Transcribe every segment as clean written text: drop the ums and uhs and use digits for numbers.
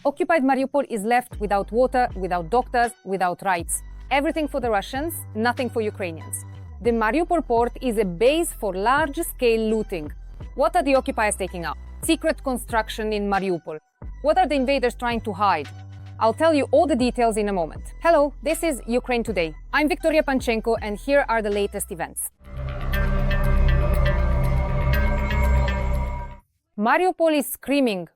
Occupied Mariupol is left without water, without doctors, without rights. Everything for the Russians, nothing for Ukrainians. The Mariupol port is a base for large-scale looting. What are the occupiers taking out? Secret construction in Mariupol. What are the invaders trying to hide? I'll tell you all the details in a moment. Hello, this is Ukraine Today. I'm Victoria Panchenko, and here are the latest events. Mariupol is screaming.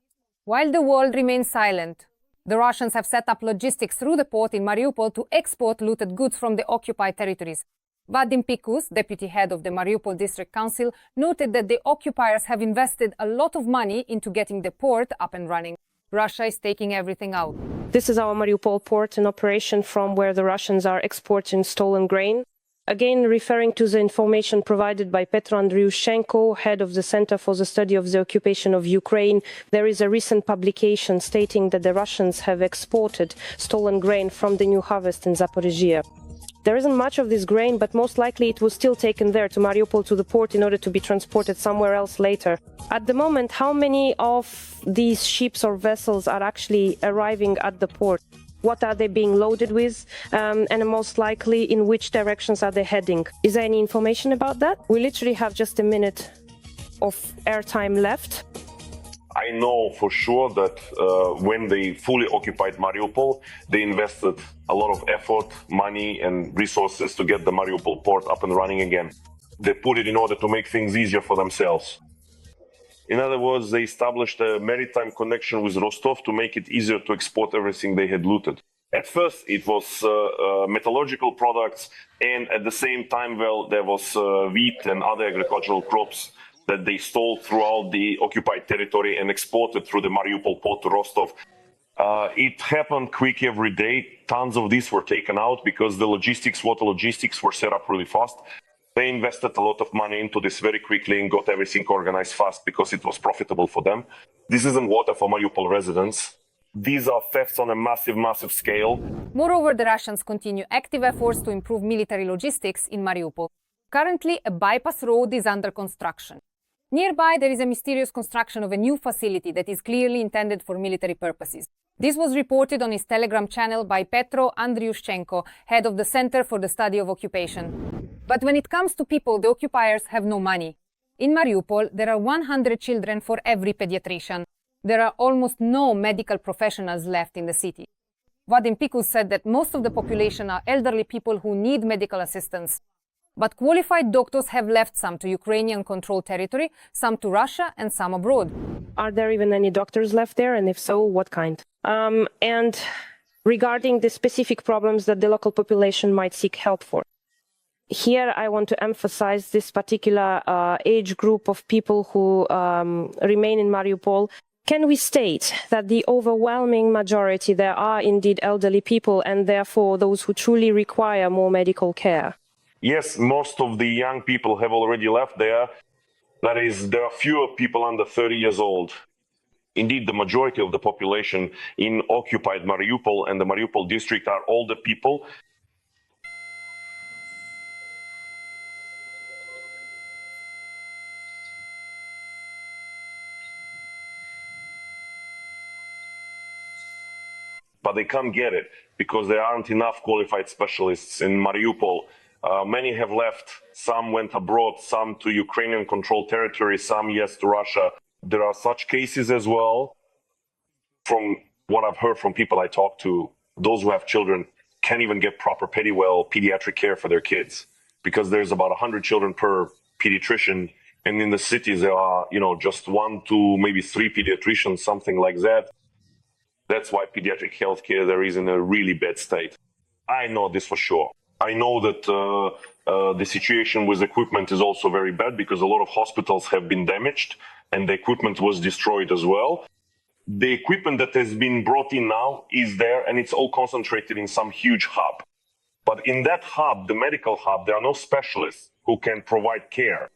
While the world remains silent, the Russians have set up logistics through the port in Mariupol to export looted goods from the occupied territories. Vadim Pikus, deputy head of the Mariupol District Council, noted that the occupiers have invested a lot of money into getting the port up and running. Russia is taking everything out. This is our Mariupol port in operation from where the Russians are exporting stolen grain. Again, referring to the information provided by Petro Andriushchenko, head of the Center for the Study of the Occupation of Ukraine, there is a recent publication stating that the Russians have exported stolen grain from the new harvest in Zaporizhia. There isn't much of this grain, but most likely it was still taken there to Mariupol, to the port, in order to be transported somewhere else later. At the moment, how many of these ships or vessels are actually arriving at the port? What are they being loaded with? And most likely, in which directions are they heading? Is there any information about that? We literally have just a minute of airtime left. I know for sure that when they fully occupied Mariupol, they invested a lot of effort, money and resources to get the Mariupol port up and running again. They put it in order to make things easier for themselves. In other words, they established a maritime connection with Rostov to make it easier to export everything they had looted. At first, it was metallurgical products, and at the same time, well, there was wheat and other agricultural crops that they stole throughout the occupied territory and exported through the Mariupol port to Rostov. It happened quick every day. Tons of these were taken out because the logistics, water logistics, were set up really fast. They invested a lot of money into this very quickly and got everything organized fast because it was profitable for them. This isn't water for Mariupol residents. These are thefts on a massive, massive scale. Moreover, the Russians continue active efforts to improve military logistics in Mariupol. Currently, a bypass road is under construction. Nearby, there is a mysterious construction of a new facility that is clearly intended for military purposes. This was reported on his Telegram channel by Petro Andriushchenko, head of the Center for the Study of Occupation. But when it comes to people, the occupiers have no money. In Mariupol, there are 100 children for every pediatrician. There are almost no medical professionals left in the city. Vadim Pikus said that most of the population are elderly people who need medical assistance. But qualified doctors have left, some to Ukrainian-controlled territory, some to Russia, and some abroad. Are there even any doctors left there? And if so, what kind? And regarding the specific problems that the local population might seek help for. Here, I want to emphasize this particular age group of people who remain in Mariupol. Can we state that the overwhelming majority there are indeed elderly people, and therefore those who truly require more medical care? Yes, most of the young people have already left there. That is, there are fewer people under 30 years old. Indeed, the majority of the population in occupied Mariupol and the Mariupol district are older people. But they can't get it because there aren't enough qualified specialists in Mariupol. Many have left, some went abroad, some to Ukrainian-controlled territory, some, yes, to Russia. There are such cases as well. From what I've heard from people I talk to, those who have children can't even get proper pediatric care for their kids because there's about 100 children per pediatrician. And in the cities, there are, just 1, 2, maybe 3 pediatricians, something like that. That's why pediatric healthcare there is in a really bad state. I know this for sure. I know that the situation with equipment is also very bad because a lot of hospitals have been damaged and the equipment was destroyed as well. The equipment that has been brought in now is there and it's all concentrated in some huge hub. But in that hub, the medical hub, there are no specialists who can provide care.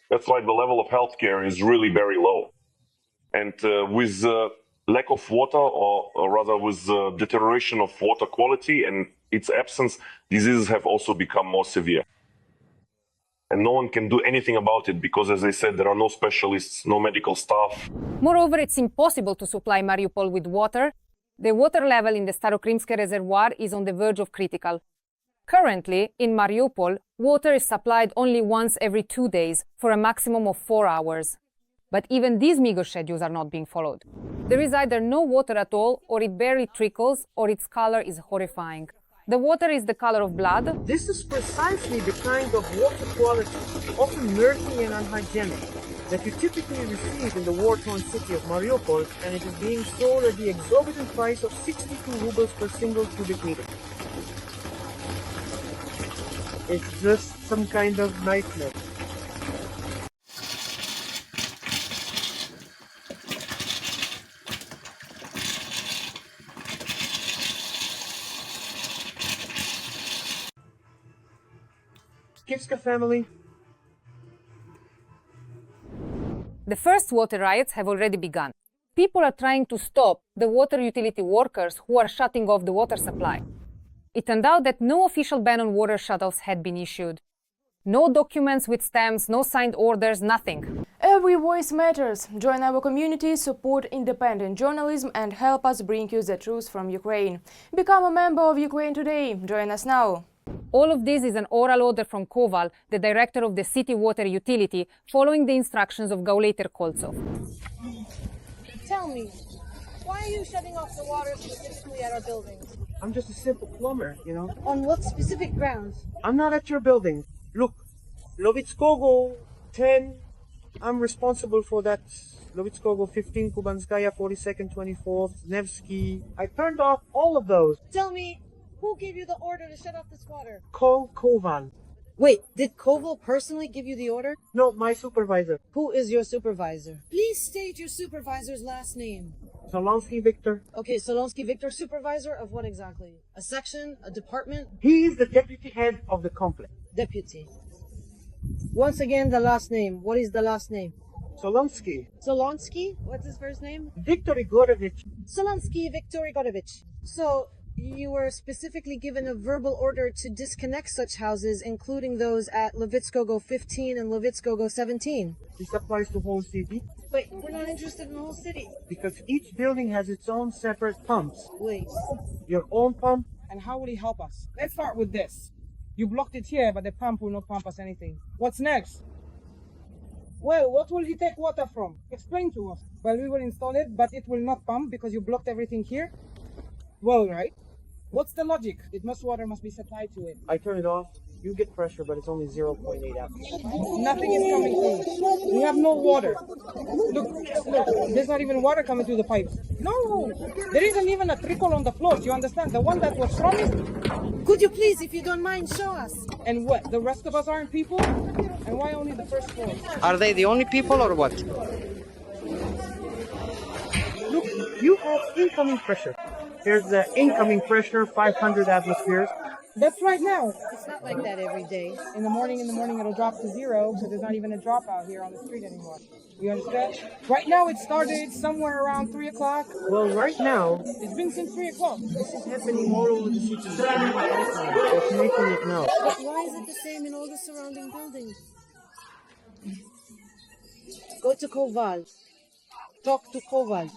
That's why the level of healthcare is really very low. And with lack of water, or rather with deterioration of water quality and its absence, diseases have also become more severe. And no one can do anything about it because, as I said, there are no specialists, no medical staff. Moreover, it's impossible to supply Mariupol with water. The water level in the Starokrimske reservoir is on the verge of critical. Currently, in Mariupol, water is supplied only once every 2 days for a maximum of 4 hours. But even these meager schedules are not being followed. There is either no water at all, or it barely trickles, or its color is horrifying. The water is the color of blood. This is precisely the kind of water quality, often murky and unhygienic, that you typically receive in the war-torn city of Mariupol, and it is being sold at the exorbitant price of 62 rubles per single cubic meter. It's just some kind of nightmare. Kivska family. The first water riots have already begun. People are trying to stop the water utility workers who are shutting off the water supply. It turned out that no official ban on water shutoffs had been issued. No documents with stamps, no signed orders, nothing. Every voice matters. Join our community, support independent journalism and help us bring you the truth from Ukraine. Become a member of Ukraine Today. Join us now. All of this is an oral order from Koval, the director of the city water utility, following the instructions of Gauleiter Koltsov. Tell me, why are you shutting off the water specifically at our buildings? I'm just a simple plumber, you know. On what specific grounds? I'm not at your building. Look, Lovitskogo 10, I'm responsible for that. Lovitskogo 15, Kubanskaya 42nd, 24th, Nevsky. I turned off all of those. Tell me, who gave you the order to shut off this water? Call Koval. Wait, did Koval personally give you the order? No, my supervisor. Who is your supervisor? Please state your supervisor's last name. Solonsky Victor. Okay, Solonsky Victor, supervisor of what exactly? A section? A department? He is the deputy head of the complex. Deputy. Once again, the last name. What is the last name? Solonsky. Solonsky? What's his first name? Viktor Igorovich. Solonsky Viktor Igorovich. So, you were specifically given a verbal order to disconnect such houses, including those at Lovitskogo 15 and Lovitskogo 17. This applies to whole city Wait, we're not interested in the whole city. because each building has its own separate pumps. Wait. Your own pump. And how will he help us? Let's start with this. You blocked it here, but the pump will not pump us anything. What's next? Well, what will he take water from? Explain to us. Well, we will install it, but it will not pump because you blocked everything here. Well, right. What's the logic? Water must be supplied to it. I turn it off. You get pressure, but it's only 0.8 after. Nothing is coming through. We have no water. Look, there's not even water coming through the pipes. No, there isn't even a trickle on the floor. Do you understand? The one that was promised. Could you please, if you don't mind, show us? And what? The rest of us aren't people? And why only the first floor? Are they the only people or what? Look, you have incoming pressure. Here's the incoming pressure, 500 atmospheres. That's right now. It's not like that every day. In the morning, it'll drop to 0, so there's not even a drop out here on the street anymore. You understand? Right now, it started somewhere around 3 o'clock. Well, right now, It's been since 3 o'clock. this is happening all over the city. It's making it now. But why is it the same in all the surrounding buildings? Go to Koval. Talk to Koval.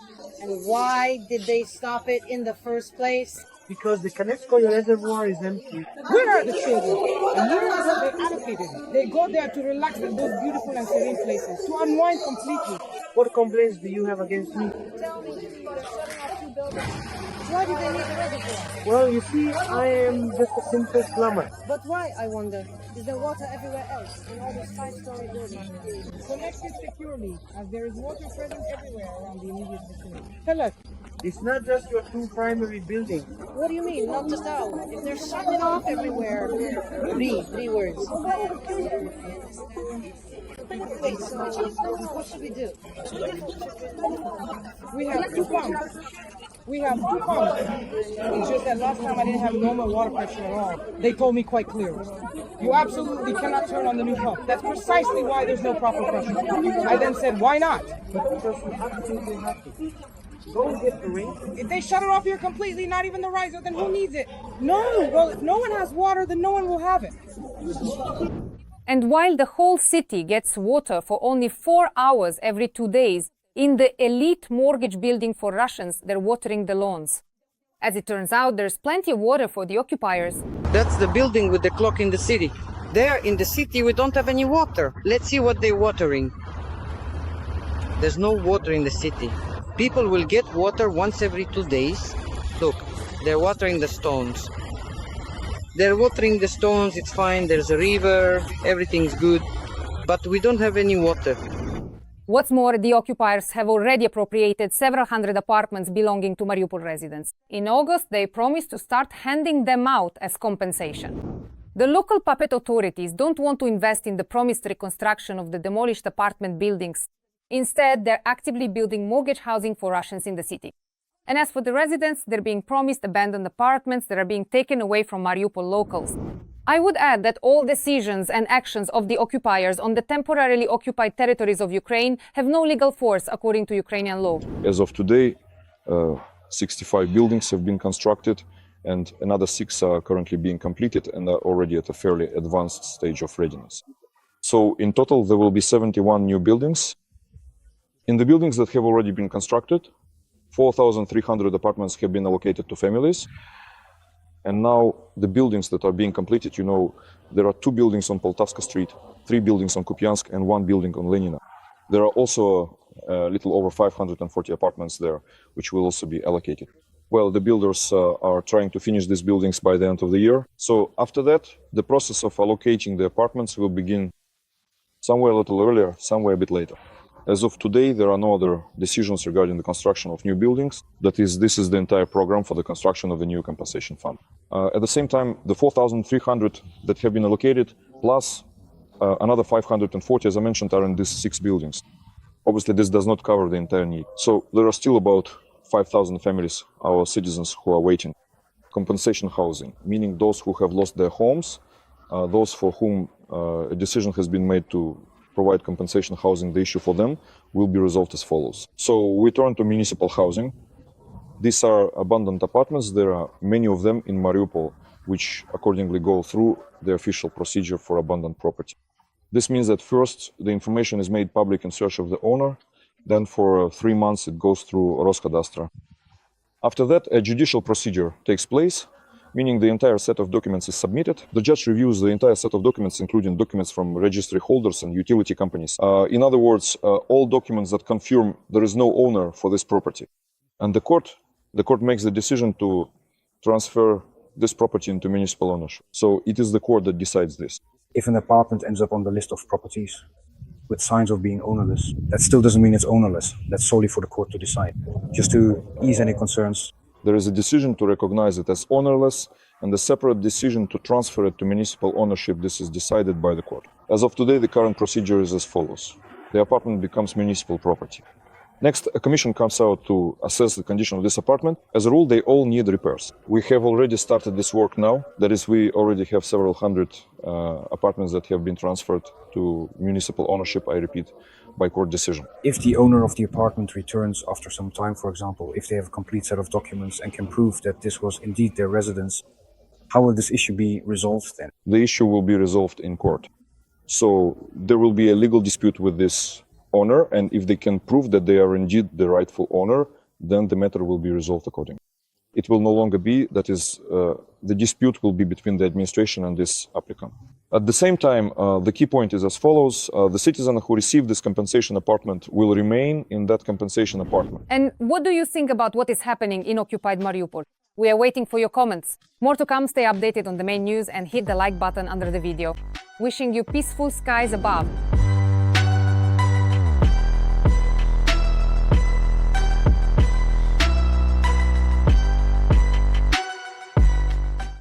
And why did they stop it in the first place? Because the Kanevskoye reservoir is empty. Where are the children? And where are they allocated? They go there to relax in those beautiful and serene places, to unwind completely. What complaints do you have against me? Tell me, you're shutting off 2 buildings. Why do they need the reservoir? Well, you see, I am just a simple plumber. But why, I wonder? Is there water everywhere else in all these 5-story buildings? Connected securely, as there is water present everywhere around the immediate vicinity. Tell us, It's not just your 2 primary buildings. What do you mean? Not just ours. If they're shutting it off everywhere. Three words. Wait, so what should we do? we have 2 pumps. It's just that last time I didn't have normal water pressure at all. They told me quite clear. You absolutely cannot turn on the new pump. That's precisely why there's no proper pressure. I then said, why not? Because you absolutely have to. Go and get the ring. If they shut it off here completely, not even the riser, then who needs it? No, well, if no one has water, then no one will have it. And while the whole city gets water for only 4 hours every 2 days, in the elite mortgage building for Russians, they're watering the lawns. As it turns out, there's plenty of water for the occupiers. That's the building with the clock in the city. There in the city we don't have any water. Let's see what they're watering. There's no water in the city. People will get water once every 2 days. Look, they're watering the stones. They're watering the stones, it's fine, there's a river, everything's good. But we don't have any water. What's more, the occupiers have already appropriated several hundred apartments belonging to Mariupol residents. In August, they promised to start handing them out as compensation. The local puppet authorities don't want to invest in the promised reconstruction of the demolished apartment buildings. Instead, they're actively building mortgage housing for Russians in the city. And as for the residents, they're being promised abandoned apartments that are being taken away from Mariupol locals. I would add that all decisions and actions of the occupiers on the temporarily occupied territories of Ukraine have no legal force according to Ukrainian law. As of today, 65 buildings have been constructed and another 6 are currently being completed and are already at a fairly advanced stage of readiness. So in total, there will be 71 new buildings. In the buildings that have already been constructed, 4,300 apartments have been allocated to families. And now the buildings that are being completed, you know, there are 2 buildings on Poltavska Street, 3 buildings on Kupiansk, and 1 building on Lenina. There are also a little over 540 apartments there, which will also be allocated. Well, the builders are trying to finish these buildings by the end of the year. So after that, the process of allocating the apartments will begin somewhere a little earlier, somewhere a bit later. As of today, there are no other decisions regarding the construction of new buildings. That is, this is the entire program for the construction of the new compensation fund. At the same time, the 4,300 that have been allocated, plus another 540, as I mentioned, are in these 6 buildings. Obviously, this does not cover the entire need. So there are still about 5,000 families, our citizens, who are waiting. Compensation housing, meaning those who have lost their homes, those for whom a decision has been made to provide compensation housing, the issue for them will be resolved as follows. So we turn to municipal housing. These are abandoned apartments. There are many of them in Mariupol, which accordingly go through the official procedure for abandoned property. This means that first, the information is made public in search of the owner. Then for 3 months, it goes through Roskadastra. After that, a judicial procedure takes place, meaning the entire set of documents is submitted. The judge reviews the entire set of documents, including documents from registry holders and utility companies. In other words, all documents that confirm there is no owner for this property. And the court makes the decision to transfer this property into municipal ownership. So it is the court that decides this. If an apartment ends up on the list of properties with signs of being ownerless, that still doesn't mean it's ownerless. That's solely for the court to decide. Just to ease any concerns. There is a decision to recognize it as ownerless and a separate decision to transfer it to municipal ownership. This is decided by the court. As of today, the current procedure is as follows. The apartment becomes municipal property. Next, a commission comes out to assess the condition of this apartment. As a rule, they all need repairs. We have already started this work now. That is, we already have several hundred apartments that have been transferred to municipal ownership, I repeat, by court decision. If the owner of the apartment returns after some time, for example, if they have a complete set of documents and can prove that this was indeed their residence, how will this issue be resolved then? The issue will be resolved in court. So there will be a legal dispute with this owner, and if they can prove that they are indeed the rightful owner, then the matter will be resolved accordingly. It will no longer be, that is, the dispute will be between the administration and this applicant. At the same time, the key point is as follows. The citizen who received this compensation apartment will remain in that compensation apartment. And what do you think about what is happening in occupied Mariupol? We are waiting for your comments. More to come, stay updated on the main news and hit the like button under the video. Wishing you peaceful skies above.